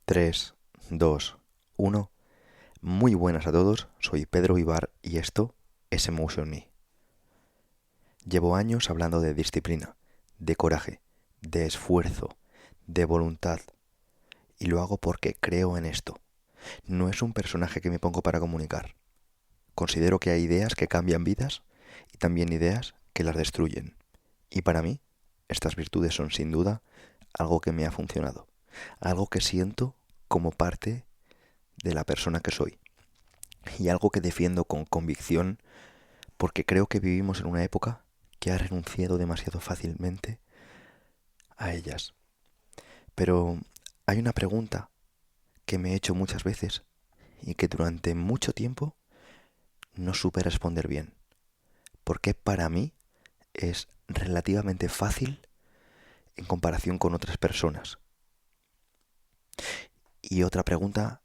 3, 2, 1. Muy buenas a todos, soy Pedro Vivar y esto es Emotion Me. Llevo años hablando de disciplina, de coraje, de esfuerzo, de voluntad, y lo hago porque creo en esto. No es un personaje que me pongo para comunicar. Considero que hay ideas que cambian vidas y también ideas que las destruyen. Y para mí, estas virtudes son sin duda algo que me ha funcionado, algo que siento como parte de la persona que soy y algo que defiendo con convicción porque creo que vivimos en una época que ha renunciado demasiado fácilmente a ellas. Pero hay una pregunta que me he hecho muchas veces y que durante mucho tiempo no supe responder bien. ¿Por qué para mí es relativamente fácil en comparación con otras personas? Y otra pregunta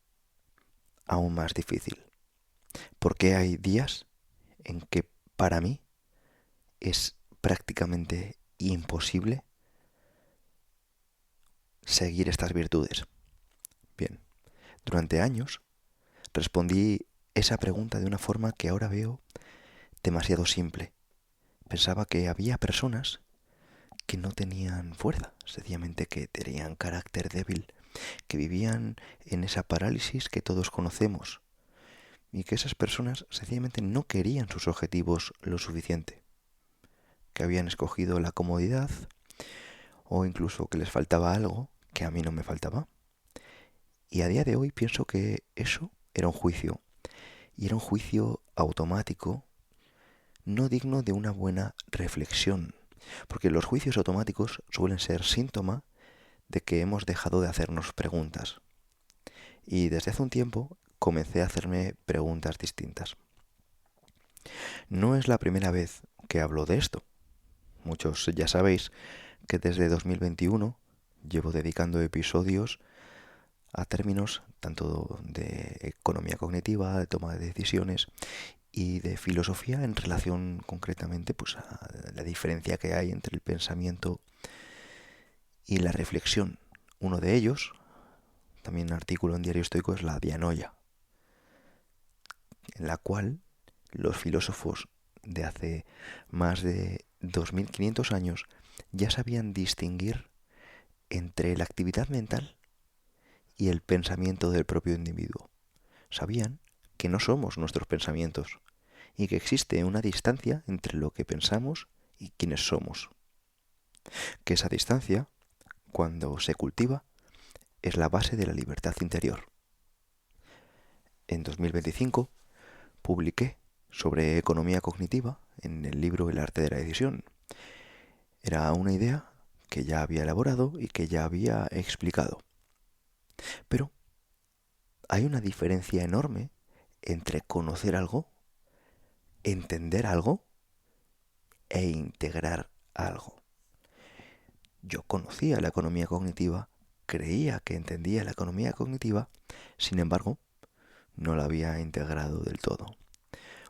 aún más difícil. ¿Por qué hay días en que para mí es prácticamente imposible seguir estas virtudes? Bien, durante años respondí esa pregunta de una forma que ahora veo demasiado simple. Pensaba que había personas que no tenían fuerza, sencillamente que tenían carácter débil, que vivían en esa parálisis que todos conocemos y que esas personas sencillamente no querían sus objetivos lo suficiente, que habían escogido la comodidad o incluso que les faltaba algo que a mí no me faltaba. Y a día de hoy pienso que eso era un juicio, y era un juicio automático, no digno de una buena reflexión, porque los juicios automáticos suelen ser síntoma de que hemos dejado de hacernos preguntas. Y desde hace un tiempo comencé a hacerme preguntas distintas. No es la primera vez que hablo de esto. Muchos ya sabéis que desde 2021 llevo dedicando episodios a términos tanto de economía cognitiva, de toma de decisiones y de filosofía en relación concretamente pues, a la diferencia que hay entre el pensamiento y la reflexión. Uno de ellos, también un artículo en Diario Estoico, es la dianoia, en la cual los filósofos de hace más de 2500 años ya sabían distinguir entre la actividad mental y el pensamiento del propio individuo. Sabían que no somos nuestros pensamientos y que existe una distancia entre lo que pensamos y quienes somos. Que esa distancia, cuando se cultiva, es la base de la libertad interior. En 2025 publiqué sobre economía cognitiva en el libro El arte de la decisión. Era una idea que ya había elaborado y que ya había explicado. Pero hay una diferencia enorme entre conocer algo, entender algo e integrar algo. Yo conocía la economía cognitiva, creía que entendía la economía cognitiva, sin embargo, no la había integrado del todo.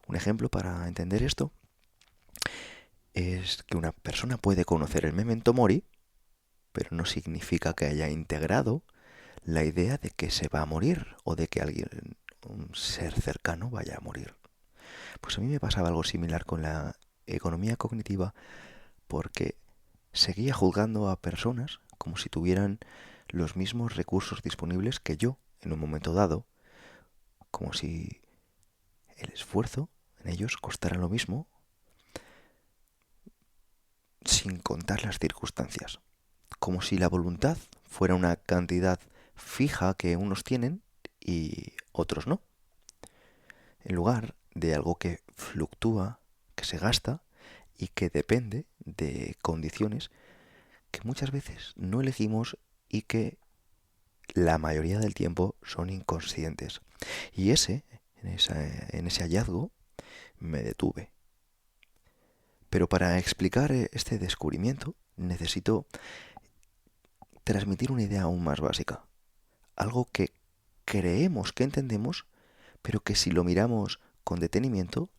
Un ejemplo para entender esto es que una persona puede conocer el memento mori, pero no significa que haya integrado la idea de que se va a morir o de que alguien, un ser cercano, vaya a morir. Pues a mí me pasaba algo similar con la economía cognitiva porque seguía juzgando a personas como si tuvieran los mismos recursos disponibles que yo en un momento dado, como si el esfuerzo en ellos costara lo mismo, sin contar las circunstancias, como si la voluntad fuera una cantidad fija que unos tienen y otros no, en lugar de algo que fluctúa, que se gasta y que depende de condiciones que muchas veces no elegimos y que la mayoría del tiempo son inconscientes. Y en ese hallazgo me detuve. Pero para explicar este descubrimiento necesito transmitir una idea aún más básica. Algo que creemos que entendemos, pero que si lo miramos con detenimiento,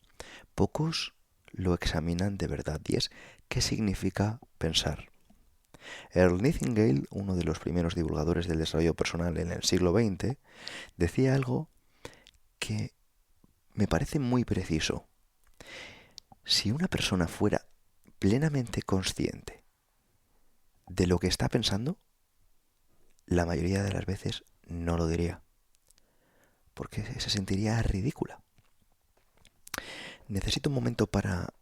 pocos lo examinan de verdad. Y es, ¿qué significa pensar? Earl Nightingale, uno de los primeros divulgadores del desarrollo personal en el siglo XX, decía algo que me parece muy preciso. Si una persona fuera plenamente consciente de lo que está pensando, la mayoría de las veces no lo diría, porque se sentiría ridícula. Necesito un momento para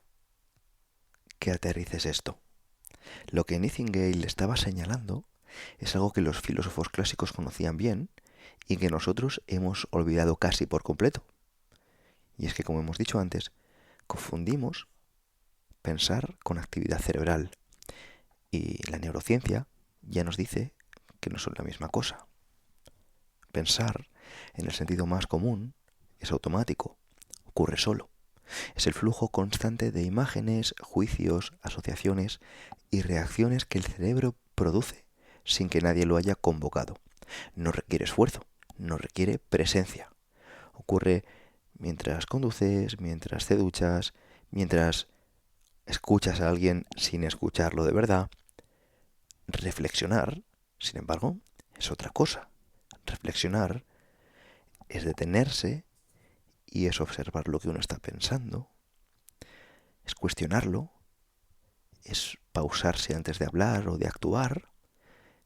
que aterrices esto. Lo que Nightingale estaba señalando es algo que los filósofos clásicos conocían bien y que nosotros hemos olvidado casi por completo. Y es que, como hemos dicho antes, confundimos pensar con actividad cerebral. Y la neurociencia ya nos dice que no son la misma cosa. Pensar, en el sentido más común, es automático, ocurre solo. Es el flujo constante de imágenes, juicios, asociaciones y reacciones que el cerebro produce sin que nadie lo haya convocado. No requiere esfuerzo, no requiere presencia. Ocurre mientras conduces, mientras te duchas, mientras escuchas a alguien sin escucharlo de verdad. Reflexionar, sin embargo, es otra cosa. Reflexionar es detenerse y es observar lo que uno está pensando, es cuestionarlo, es pausarse antes de hablar o de actuar,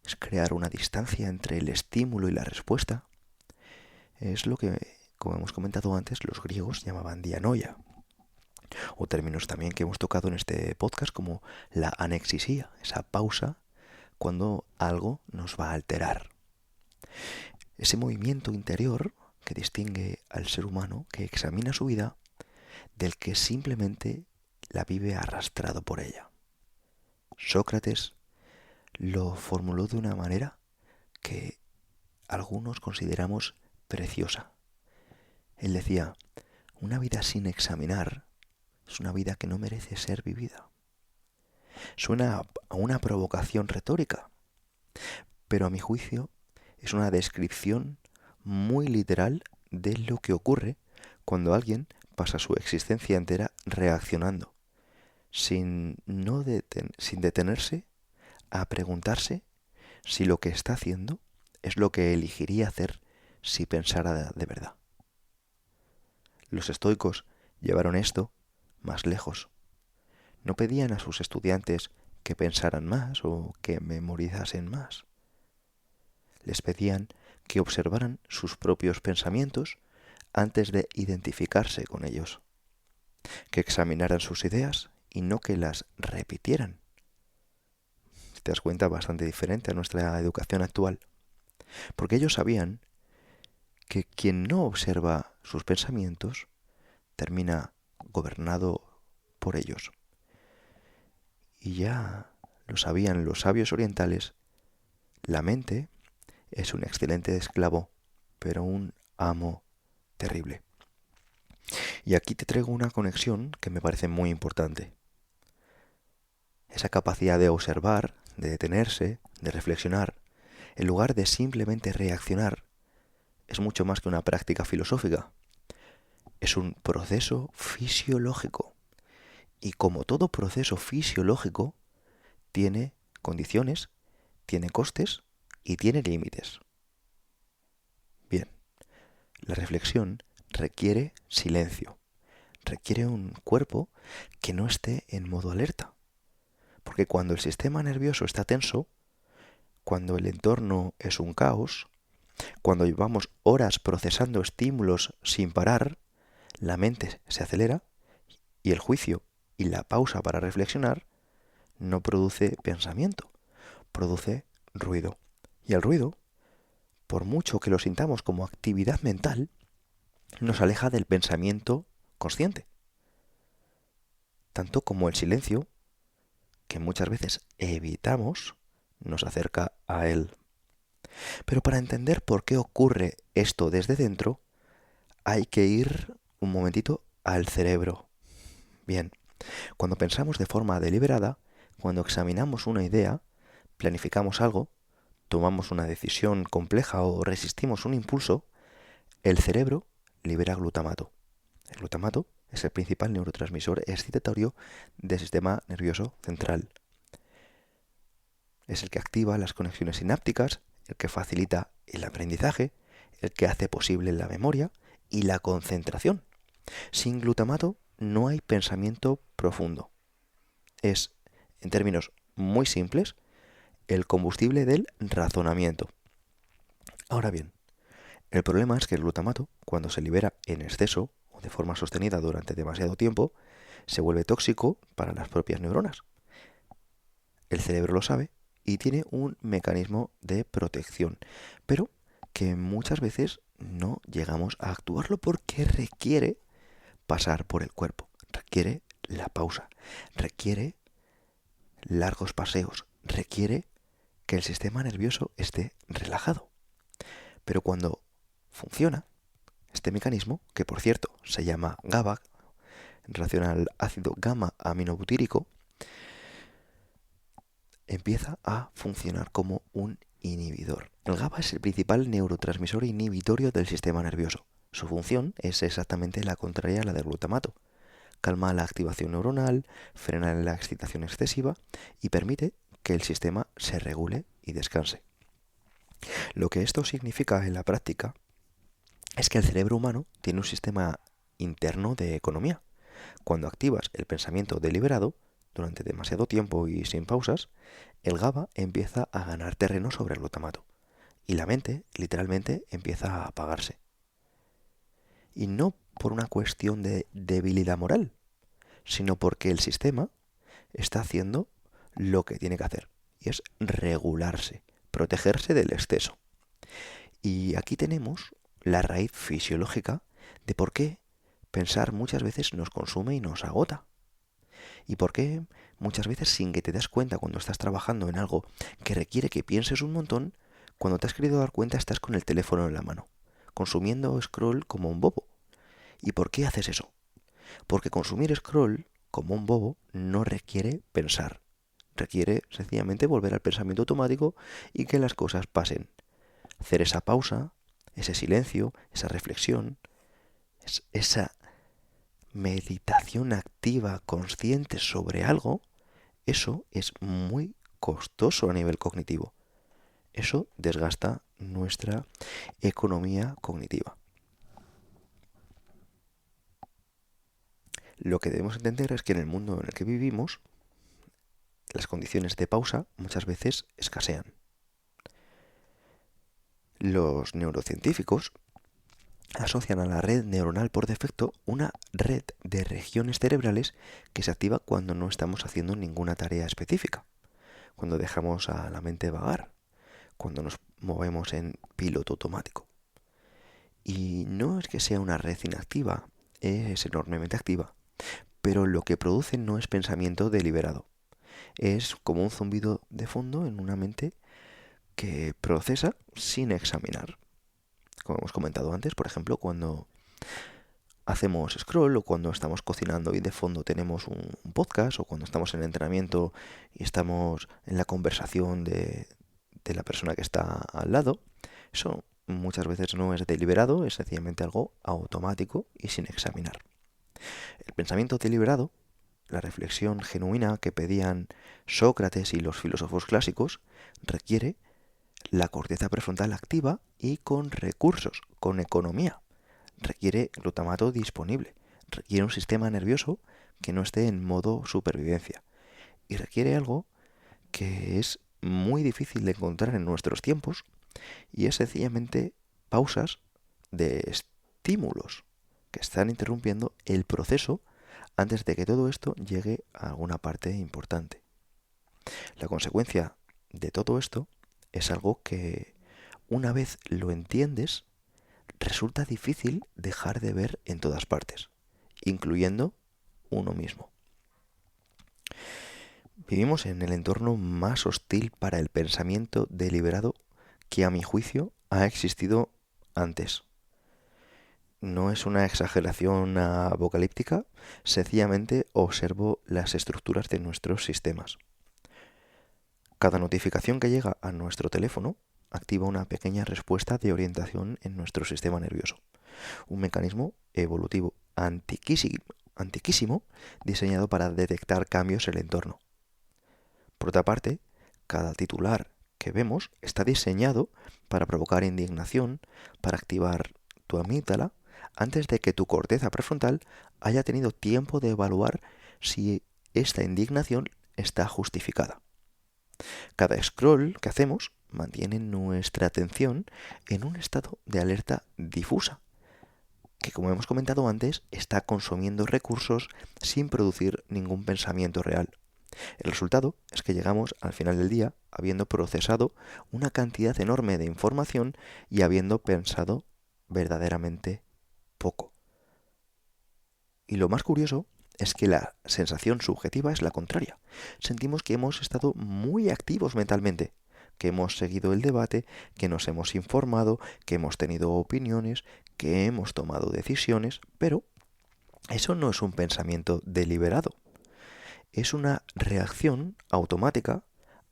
es crear una distancia entre el estímulo y la respuesta. Es lo que, como hemos comentado antes, los griegos llamaban dianoia, o términos también que hemos tocado en este podcast como la anexisía, esa pausa cuando algo nos va a alterar. Ese movimiento interior que distingue al ser humano que examina su vida del que simplemente la vive arrastrado por ella. Sócrates lo formuló de una manera que algunos consideramos preciosa. Él decía, una vida sin examinar es una vida que no merece ser vivida. Suena a una provocación retórica, pero a mi juicio es una descripción muy literal de lo que ocurre cuando alguien pasa su existencia entera reaccionando, sin detenerse a preguntarse si lo que está haciendo es lo que elegiría hacer si pensara de verdad. Los estoicos llevaron esto más lejos. No pedían a sus estudiantes que pensaran más o que memorizasen más. Les pedían que observaran sus propios pensamientos antes de identificarse con ellos, que examinaran sus ideas y no que las repitieran. Si te das cuenta, bastante diferente a nuestra educación actual, porque ellos sabían que quien no observa sus pensamientos termina gobernado por ellos. Y ya lo sabían los sabios orientales, la mente es un excelente esclavo, pero un amo terrible. Y aquí te traigo una conexión que me parece muy importante. Esa capacidad de observar, de detenerse, de reflexionar, en lugar de simplemente reaccionar, es mucho más que una práctica filosófica. Es un proceso fisiológico. Y como todo proceso fisiológico, tiene condiciones, tiene costes y tiene límites. Bien, la reflexión requiere silencio, requiere un cuerpo que no esté en modo alerta. Porque cuando el sistema nervioso está tenso, cuando el entorno es un caos, cuando llevamos horas procesando estímulos sin parar, la mente se acelera y el juicio y la pausa para reflexionar no produce pensamiento, produce ruido. Y el ruido, por mucho que lo sintamos como actividad mental, nos aleja del pensamiento consciente. Tanto como el silencio, que muchas veces evitamos, nos acerca a él. Pero para entender por qué ocurre esto desde dentro, hay que ir un momentito al cerebro. Bien, cuando pensamos de forma deliberada, cuando examinamos una idea, planificamos algo, tomamos una decisión compleja o resistimos un impulso, el cerebro libera glutamato. El glutamato es el principal neurotransmisor excitatorio del sistema nervioso central. Es el que activa las conexiones sinápticas, el que facilita el aprendizaje, el que hace posible la memoria y la concentración. Sin glutamato no hay pensamiento profundo. Es, en términos muy simples, el combustible del razonamiento. Ahora bien, el problema es que el glutamato, cuando se libera en exceso o de forma sostenida durante demasiado tiempo, se vuelve tóxico para las propias neuronas. El cerebro lo sabe y tiene un mecanismo de protección, pero que muchas veces no llegamos a actuarlo porque requiere pasar por el cuerpo, requiere la pausa, requiere largos paseos, requiere que el sistema nervioso esté relajado. Pero cuando funciona este mecanismo, que por cierto se llama GABA, en relación al ácido gamma aminobutírico, empieza a funcionar como un inhibidor. El GABA es el principal neurotransmisor inhibitorio del sistema nervioso. Su función es exactamente la contraria a la del glutamato. Calma la activación neuronal, frena la excitación excesiva y permite que el sistema se regule y descanse. Lo que esto significa en la práctica es que el cerebro humano tiene un sistema interno de economía. Cuando activas el pensamiento deliberado, durante demasiado tiempo y sin pausas, el GABA empieza a ganar terreno sobre el glutamato y la mente literalmente empieza a apagarse. Y no por una cuestión de debilidad moral, sino porque el sistema está haciendo lo que tiene que hacer, y es regularse, protegerse del exceso. Y aquí tenemos la raíz fisiológica de por qué pensar muchas veces nos consume y nos agota. Y por qué muchas veces sin que te das cuenta cuando estás trabajando en algo que requiere que pienses un montón, cuando te has querido dar cuenta estás con el teléfono en la mano, consumiendo scroll como un bobo. ¿Y por qué haces eso? Porque consumir scroll como un bobo no requiere pensar. Requiere sencillamente volver al pensamiento automático y que las cosas pasen. Hacer esa pausa, ese silencio, esa reflexión, esa meditación activa, consciente sobre algo, eso es muy costoso a nivel cognitivo. Eso desgasta nuestra economía cognitiva. Lo que debemos entender es que en el mundo en el que vivimos, las condiciones de pausa muchas veces escasean. Los neurocientíficos asocian a la red neuronal por defecto una red de regiones cerebrales que se activa cuando no estamos haciendo ninguna tarea específica, cuando dejamos a la mente vagar, cuando nos movemos en piloto automático. Y no es que sea una red inactiva, es enormemente activa, pero lo que produce no es pensamiento deliberado. Es como un zumbido de fondo en una mente que procesa sin examinar. Como hemos comentado antes, por ejemplo, cuando hacemos scroll o cuando estamos cocinando y de fondo tenemos un podcast o cuando estamos en el entrenamiento y estamos en la conversación de la persona que está al lado, eso muchas veces no es deliberado, es sencillamente algo automático y sin examinar. El pensamiento deliberado, la reflexión genuina que pedían Sócrates y los filósofos clásicos, requiere la corteza prefrontal activa y con recursos, con economía. Requiere glutamato disponible, requiere un sistema nervioso que no esté en modo supervivencia y requiere algo que es muy difícil de encontrar en nuestros tiempos y es sencillamente pausas de estímulos que están interrumpiendo el proceso antes de que todo esto llegue a alguna parte importante. La consecuencia de todo esto es algo que una vez lo entiendes, resulta difícil dejar de ver en todas partes, incluyendo uno mismo. Vivimos en el entorno más hostil para el pensamiento deliberado que a mi juicio ha existido antes. No es una exageración apocalíptica, sencillamente observo las estructuras de nuestros sistemas. Cada notificación que llega a nuestro teléfono activa una pequeña respuesta de orientación en nuestro sistema nervioso. Un mecanismo evolutivo antiquísimo diseñado para detectar cambios en el entorno. Por otra parte, cada titular que vemos está diseñado para provocar indignación, para activar tu amígdala, antes de que tu corteza prefrontal haya tenido tiempo de evaluar si esta indignación está justificada. Cada scroll que hacemos mantiene nuestra atención en un estado de alerta difusa, que como hemos comentado antes, está consumiendo recursos sin producir ningún pensamiento real. El resultado es que llegamos al final del día habiendo procesado una cantidad enorme de información y habiendo pensado verdaderamente poco. Y lo más curioso es que la sensación subjetiva es la contraria. Sentimos que hemos estado muy activos mentalmente, que hemos seguido el debate, que nos hemos informado, que hemos tenido opiniones, que hemos tomado decisiones, pero eso no es un pensamiento deliberado. Es una reacción automática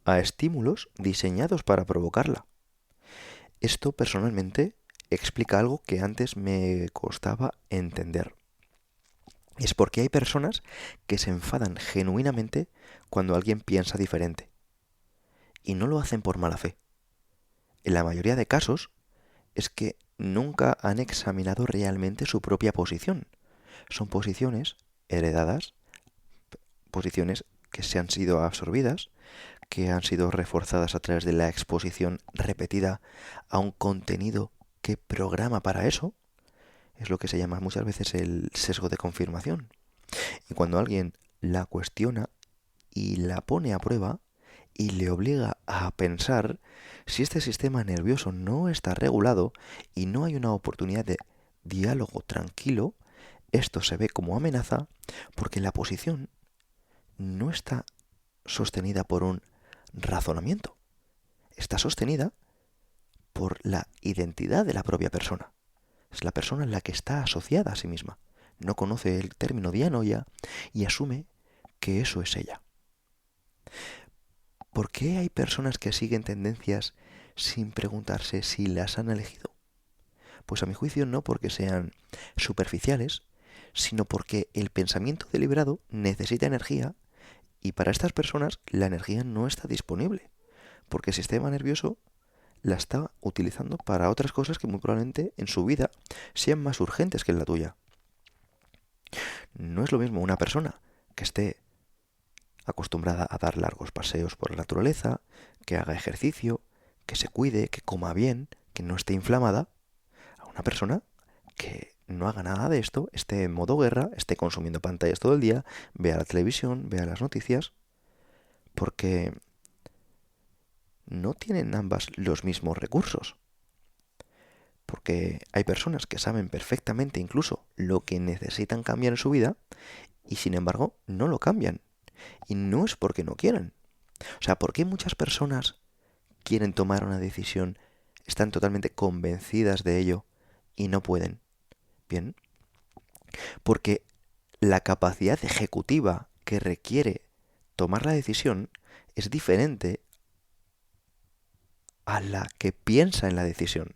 a estímulos diseñados para provocarla. Esto personalmente explica algo que antes me costaba entender. Es porque hay personas que se enfadan genuinamente cuando alguien piensa diferente. Y no lo hacen por mala fe. En la mayoría de casos es que nunca han examinado realmente su propia posición. Son posiciones heredadas, posiciones que se han sido absorbidas, que han sido reforzadas a través de la exposición repetida a un contenido que programa para eso. Es lo que se llama muchas veces el sesgo de confirmación. Y cuando alguien la cuestiona y la pone a prueba y le obliga a pensar, si este sistema nervioso no está regulado y no hay una oportunidad de diálogo tranquilo, esto se ve como amenaza porque la posición no está sostenida por un razonamiento, está sostenida por la identidad de la propia persona. Es la persona la que está asociada a sí misma. No conoce el término dianoia y asume que eso es ella. ¿Por qué hay personas que siguen tendencias sin preguntarse si las han elegido? Pues a mi juicio no porque sean superficiales, sino porque el pensamiento deliberado necesita energía y para estas personas la energía no está disponible, porque el sistema nervioso la está utilizando para otras cosas que muy probablemente en su vida sean más urgentes que en la tuya. No es lo mismo una persona que esté acostumbrada a dar largos paseos por la naturaleza, que haga ejercicio, que se cuide, que coma bien, que no esté inflamada, a una persona que no haga nada de esto, esté en modo guerra, esté consumiendo pantallas todo el día, vea la televisión, vea las noticias, porque no tienen ambas los mismos recursos. Porque hay personas que saben perfectamente incluso lo que necesitan cambiar en su vida y sin embargo no lo cambian. Y no es porque no quieran. O sea, ¿por qué muchas personas quieren tomar una decisión, están totalmente convencidas de ello y no pueden? Bien, porque la capacidad ejecutiva que requiere tomar la decisión es diferente a la que piensa en la decisión.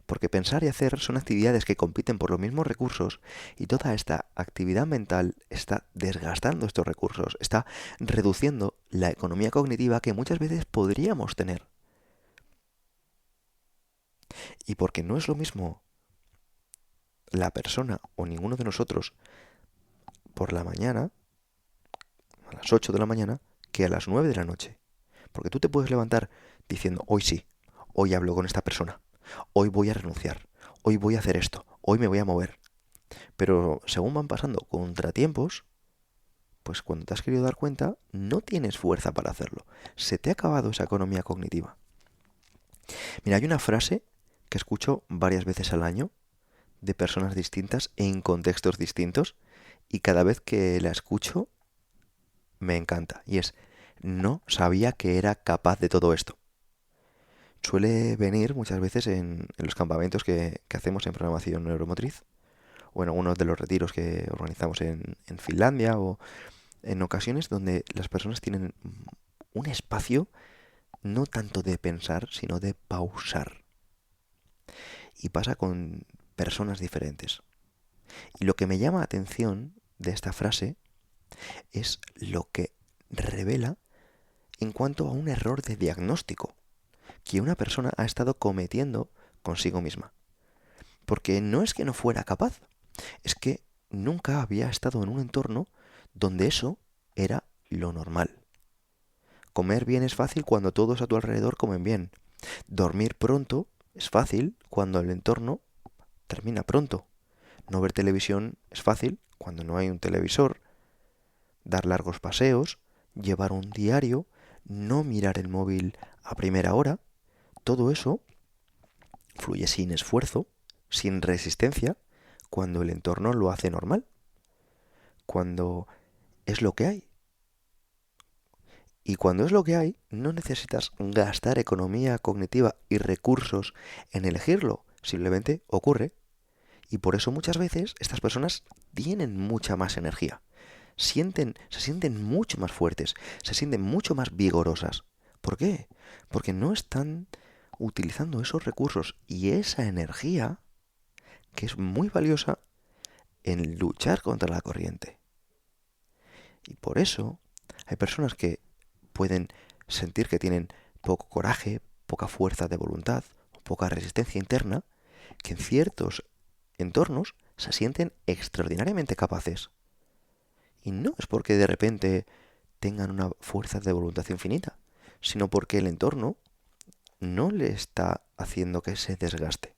Porque pensar y hacer son actividades que compiten por los mismos recursos y toda esta actividad mental está desgastando estos recursos, está reduciendo la economía cognitiva que muchas veces podríamos tener. Y porque no es lo mismo la persona o ninguno de nosotros por la mañana, a las 8 de la mañana, que a las 9 de la noche. Porque tú te puedes levantar diciendo, hoy sí, hoy hablo con esta persona, hoy voy a renunciar, hoy voy a hacer esto, hoy me voy a mover. Pero según van pasando contratiempos, pues cuando te has querido dar cuenta, no tienes fuerza para hacerlo. Se te ha acabado esa economía cognitiva. Mira, hay una frase que escucho varias veces al año de personas distintas en contextos distintos y cada vez que la escucho me encanta. Y es, no sabía que era capaz de todo esto. Suele venir muchas veces en los campamentos que hacemos en programación neuromotriz o en algunos de los retiros que organizamos en Finlandia o en ocasiones donde las personas tienen un espacio no tanto de pensar, sino de pausar. Y pasa con personas diferentes. Y lo que me llama la atención de esta frase es lo que revela en cuanto a un error de diagnóstico que una persona ha estado cometiendo consigo misma. Porque no es que no fuera capaz, es que nunca había estado en un entorno donde eso era lo normal. Comer bien es fácil cuando todos a tu alrededor comen bien. Dormir pronto es fácil cuando el entorno termina pronto. No ver televisión es fácil cuando no hay un televisor. Dar largos paseos, llevar un diario, no mirar el móvil a primera hora, todo eso fluye sin esfuerzo, sin resistencia, cuando el entorno lo hace normal, cuando es lo que hay. Y cuando es lo que hay, no necesitas gastar economía cognitiva y recursos en elegirlo, simplemente ocurre. Y por eso muchas veces estas personas tienen mucha más energía, se sienten mucho más fuertes, se sienten mucho más vigorosas. ¿Por qué? Porque no están utilizando esos recursos y esa energía que es muy valiosa en luchar contra la corriente. Y por eso hay personas que pueden sentir que tienen poco coraje, poca fuerza de voluntad, poca resistencia interna, que en ciertos entornos se sienten extraordinariamente capaces. Y no es porque de repente tengan una fuerza de voluntad infinita, sino porque el entorno no le está haciendo que se desgaste.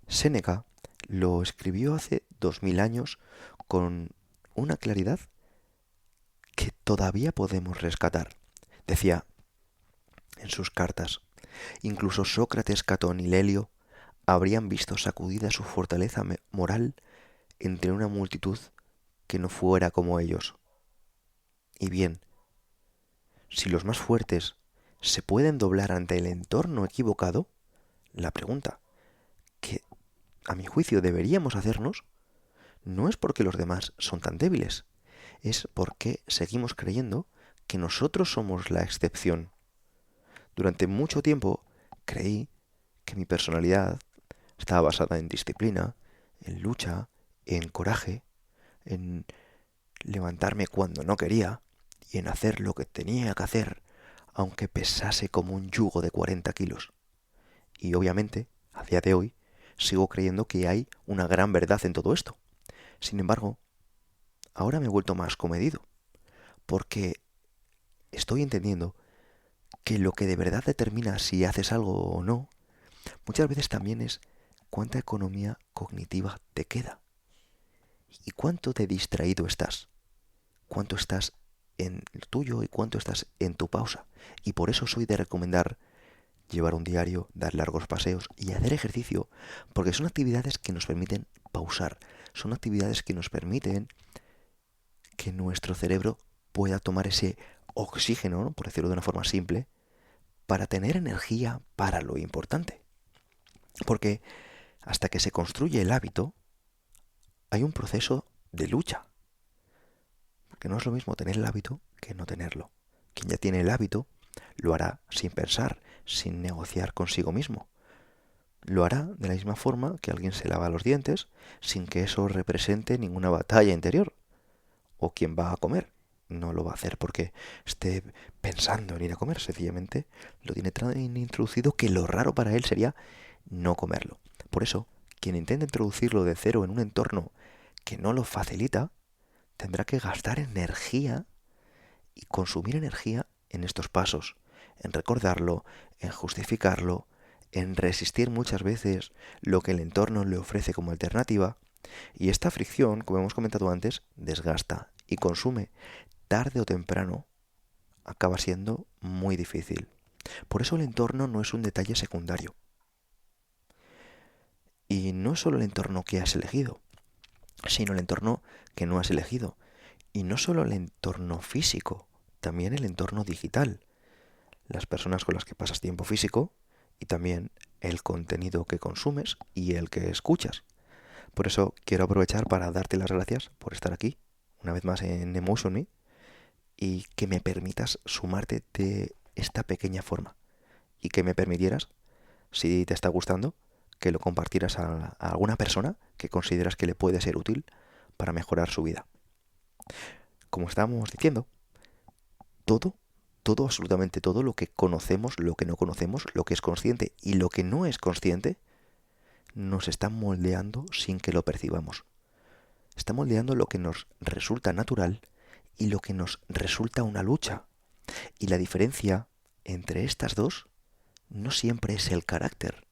Séneca lo escribió hace 2000 años con una claridad que todavía podemos rescatar. Decía en sus cartas, incluso Sócrates, Catón y Lelio habrían visto sacudida su fortaleza moral entre una multitud que no fuera como ellos. Y bien, si los más fuertes se pueden doblar ante el entorno equivocado, la pregunta que a mi juicio deberíamos hacernos no es porque los demás son tan débiles, es porque seguimos creyendo que nosotros somos la excepción. Durante mucho tiempo creí que mi personalidad estaba basada en disciplina, en lucha, en coraje, en levantarme cuando no quería y en hacer lo que tenía que hacer, aunque pesase como un yugo de 40 kilos. Y obviamente, a día de hoy, sigo creyendo que hay una gran verdad en todo esto. Sin embargo, ahora me he vuelto más comedido, porque estoy entendiendo que lo que de verdad determina si haces algo o no, muchas veces también es cuánta economía cognitiva te queda y cuánto de distraído estás, cuánto estás en el tuyo y cuánto estás en tu pausa. Y por eso soy de recomendar llevar un diario, dar largos paseos y hacer ejercicio, porque son actividades que nos permiten pausar, son actividades que nos permiten que nuestro cerebro pueda tomar ese oxígeno, ¿no?, por decirlo de una forma simple, para tener energía para lo importante. Porque hasta que se construye el hábito, hay un proceso de lucha. Porque no es lo mismo tener el hábito que no tenerlo. Quien ya tiene el hábito lo hará sin pensar, sin negociar consigo mismo. Lo hará de la misma forma que alguien se lava los dientes sin que eso represente ninguna batalla interior. O quien va a comer no lo va a hacer porque esté pensando en ir a comer, sencillamente lo tiene tan introducido que lo raro para él sería no comerlo. Por eso, quien intenta introducirlo de cero en un entorno que no lo facilita, tendrá que gastar energía y consumir energía en estos pasos, en recordarlo, en justificarlo, en resistir muchas veces lo que el entorno le ofrece como alternativa, y esta fricción, como hemos comentado antes, desgasta y consume. Tarde o temprano acaba siendo muy difícil. Por eso el entorno no es un detalle secundario. Y no es solo el entorno que has elegido, sino el entorno que no has elegido. Y no solo el entorno físico, también el entorno digital. Las personas con las que pasas tiempo físico y también el contenido que consumes y el que escuchas. Por eso quiero aprovechar para darte las gracias por estar aquí, una vez más en Emotion Me, y que me permitas sumarte de esta pequeña forma. Y que me permitieras, si te está gustando, que lo compartieras a alguna persona que consideras que le puede ser útil para mejorar su vida. Como estábamos diciendo, todo todo, absolutamente todo lo que conocemos, lo que no conocemos, lo que es consciente y lo que no es consciente, nos está moldeando sin que lo percibamos. Está moldeando lo que nos resulta natural y lo que nos resulta una lucha. Y la diferencia entre estas dos no siempre es el carácter,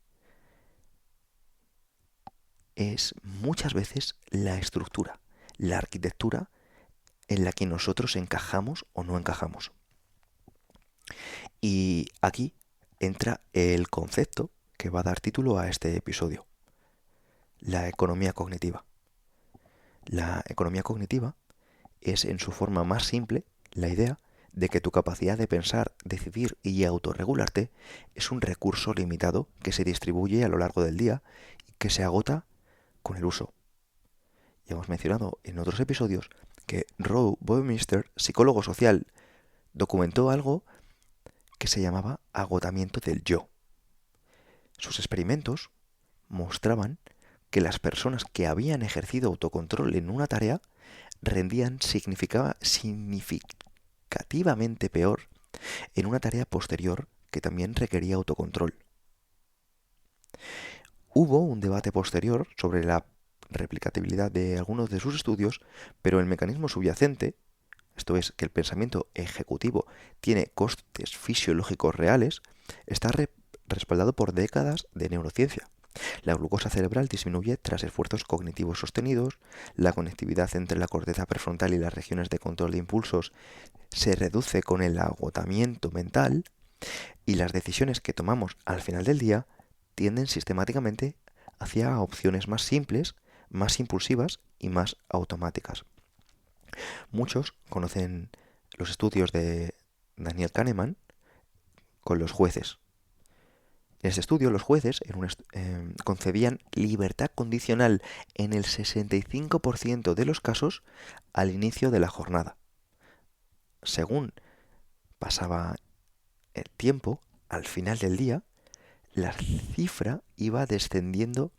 es muchas veces la estructura, la arquitectura en la que nosotros encajamos o no encajamos. Y aquí entra el concepto que va a dar título a este episodio, la economía cognitiva. La economía cognitiva es, en su forma más simple, la idea de que tu capacidad de pensar, decidir y autorregularte es un recurso limitado que se distribuye a lo largo del día y que se agota con el uso. Ya hemos mencionado en otros episodios que Rowe Baumeister, psicólogo social, documentó algo que se llamaba agotamiento del yo. Sus experimentos mostraban que las personas que habían ejercido autocontrol en una tarea rendían significativamente peor en una tarea posterior que también requería autocontrol. Hubo un debate posterior sobre la replicabilidad de algunos de sus estudios, pero el mecanismo subyacente, esto es, que el pensamiento ejecutivo tiene costes fisiológicos reales, está respaldado por décadas de neurociencia. La glucosa cerebral disminuye tras esfuerzos cognitivos sostenidos, la conectividad entre la corteza prefrontal y las regiones de control de impulsos se reduce con el agotamiento mental y las decisiones que tomamos al final del día tienden sistemáticamente hacia opciones más simples, más impulsivas y más automáticas. Muchos conocen los estudios de Daniel Kahneman con los jueces. En este estudio, los jueces concedían libertad condicional en el 65% de los casos al inicio de la jornada. Según pasaba el tiempo, al final del día, la cifra iba descendiendo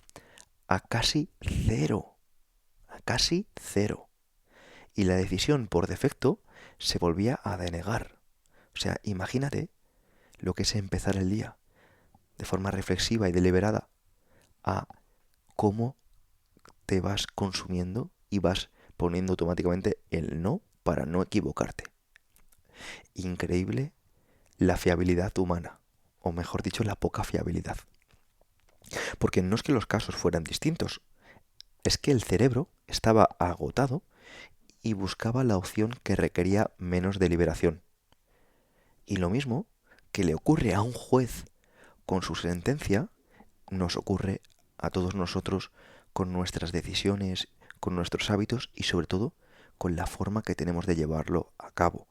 a casi cero. A casi cero. Y la decisión por defecto se volvía a denegar. O sea, imagínate lo que es empezar el día de forma reflexiva y deliberada a cómo te vas consumiendo y vas poniendo automáticamente el no para no equivocarte. Increíble la fiabilidad humana, o mejor dicho, la poca fiabilidad. Porque no es que los casos fueran distintos, es que el cerebro estaba agotado y buscaba la opción que requería menos deliberación. Y lo mismo que le ocurre a un juez con su sentencia, nos ocurre a todos nosotros con nuestras decisiones, con nuestros hábitos y sobre todo con la forma que tenemos de llevarlo a cabo,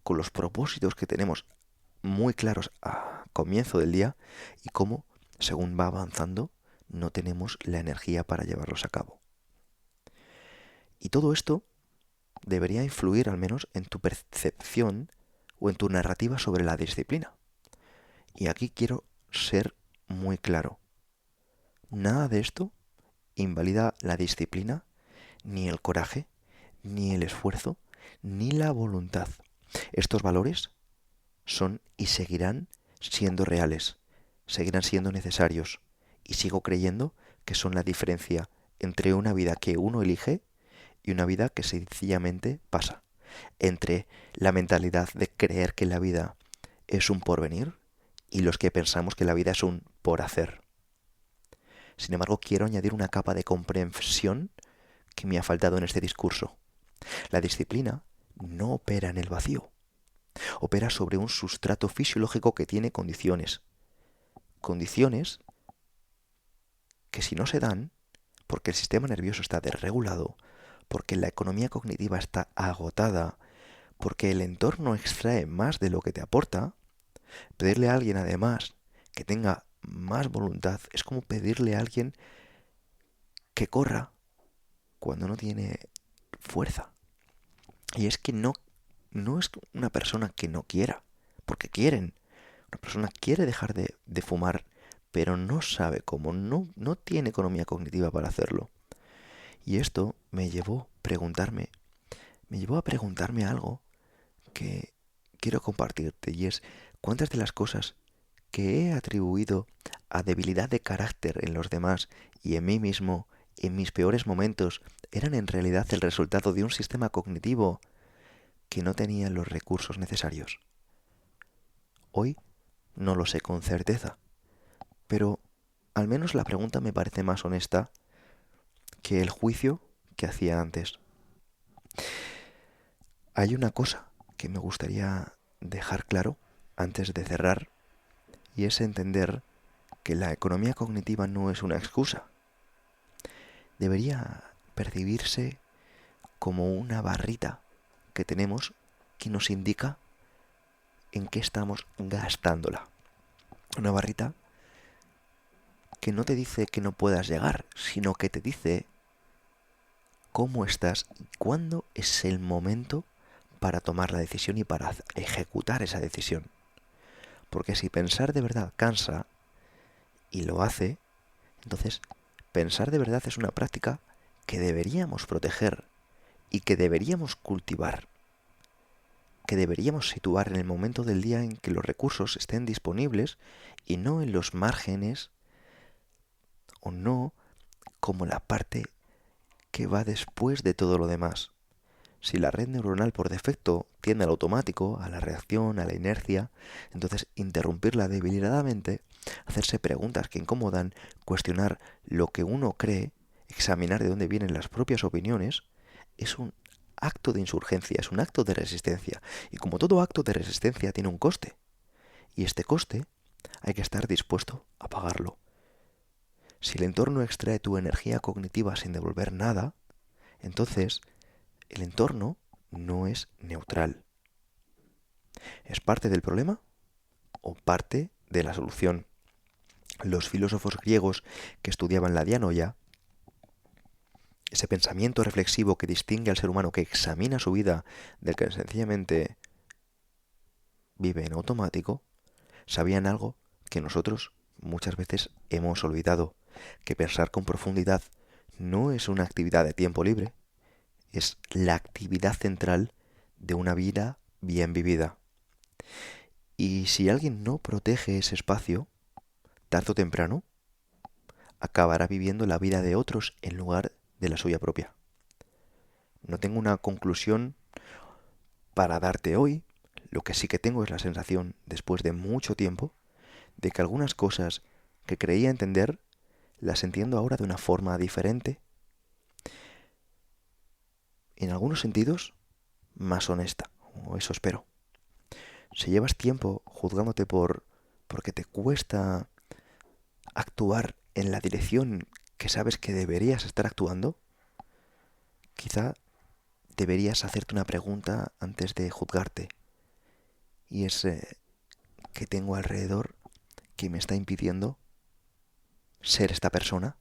con los propósitos que tenemos muy claros a comienzo del día y cómo, según va avanzando, no tenemos la energía para llevarlos a cabo. Y todo esto debería influir al menos en tu percepción o en tu narrativa sobre la disciplina. Y aquí quiero ser muy claro. Nada de esto invalida la disciplina, ni el coraje, ni el esfuerzo, ni la voluntad. Estos valores son y seguirán siendo reales, seguirán siendo necesarios, y sigo creyendo que son la diferencia entre una vida que uno elige y una vida que sencillamente pasa, entre la mentalidad de creer que la vida es un porvenir y los que pensamos que la vida es un por hacer. Sin embargo, quiero añadir una capa de comprensión que me ha faltado en este discurso. La disciplina no opera en el vacío. Opera sobre un sustrato fisiológico que tiene condiciones. Condiciones que si no se dan, porque el sistema nervioso está desregulado, porque la economía cognitiva está agotada, porque el entorno extrae más de lo que te aporta, pedirle a alguien además que tenga más voluntad es como pedirle a alguien que corra cuando no tiene fuerza. Y es que no es una persona que no quiera, porque quieren. Una persona quiere dejar de fumar, pero no sabe cómo, no tiene economía cognitiva para hacerlo. Y esto me llevó a preguntarme algo que quiero compartirte, y es cuántas de las cosas que he atribuido a debilidad de carácter en los demás y en mí mismo, en mis peores momentos, eran en realidad el resultado de un sistema cognitivo que no tenía los recursos necesarios. Hoy no lo sé con certeza, pero al menos la pregunta me parece más honesta que el juicio que hacía antes. Hay una cosa que me gustaría dejar claro antes de cerrar, y es entender que la economía cognitiva no es una excusa. Debería percibirse como una barrita que tenemos que nos indica en qué estamos gastándola. Una barrita que no te dice que no puedas llegar, sino que te dice cómo estás y cuándo es el momento para tomar la decisión y para ejecutar esa decisión. Porque si pensar de verdad cansa y lo hace, entonces pensar de verdad es una práctica que deberíamos proteger y que deberíamos cultivar, que deberíamos situar en el momento del día en que los recursos estén disponibles y no en los márgenes o no como la parte que va después de todo lo demás. Si la red neuronal por defecto tiende al automático, a la reacción, a la inercia, entonces interrumpirla deliberadamente, hacerse preguntas que incomodan, cuestionar lo que uno cree, examinar de dónde vienen las propias opiniones, es un acto de insurgencia, es un acto de resistencia. Y como todo acto de resistencia tiene un coste. Y este coste hay que estar dispuesto a pagarlo. Si el entorno extrae tu energía cognitiva sin devolver nada, entonces el entorno no es neutral. ¿Es parte del problema o parte de la solución? Los filósofos griegos que estudiaban la dianoia, ese pensamiento reflexivo que distingue al ser humano, que examina su vida del que sencillamente vive en automático, sabían algo que nosotros muchas veces hemos olvidado, que pensar con profundidad no es una actividad de tiempo libre, es la actividad central de una vida bien vivida. Y si alguien no protege ese espacio, tarde o temprano, acabará viviendo la vida de otros en lugar de la suya propia. No tengo una conclusión para darte hoy, lo que sí que tengo es la sensación, después de mucho tiempo, de que algunas cosas que creía entender, las entiendo ahora de una forma diferente, en algunos sentidos, más honesta, o eso espero. Si llevas tiempo juzgándote porque te cuesta actuar en la dirección que sabes que deberías estar actuando, quizá deberías hacerte una pregunta antes de juzgarte. Y es ¿qué tengo alrededor que me está impidiendo ser esta persona?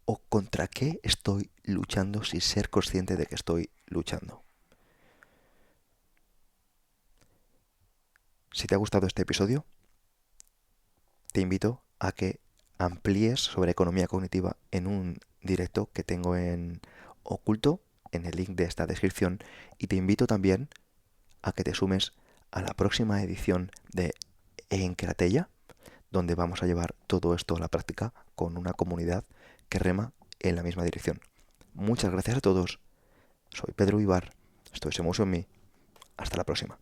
¿O contra qué estoy luchando sin ser consciente de que estoy luchando? Si te ha gustado este episodio, te invito a que amplíes sobre economía cognitiva en un directo que tengo en oculto en el link de esta descripción, y te invito también a que te sumes a la próxima edición de Encratella, donde vamos a llevar todo esto a la práctica con una comunidad que rema en la misma dirección. Muchas gracias a todos. Soy Pedro Ibar. Esto es Emotion Me. Hasta la próxima.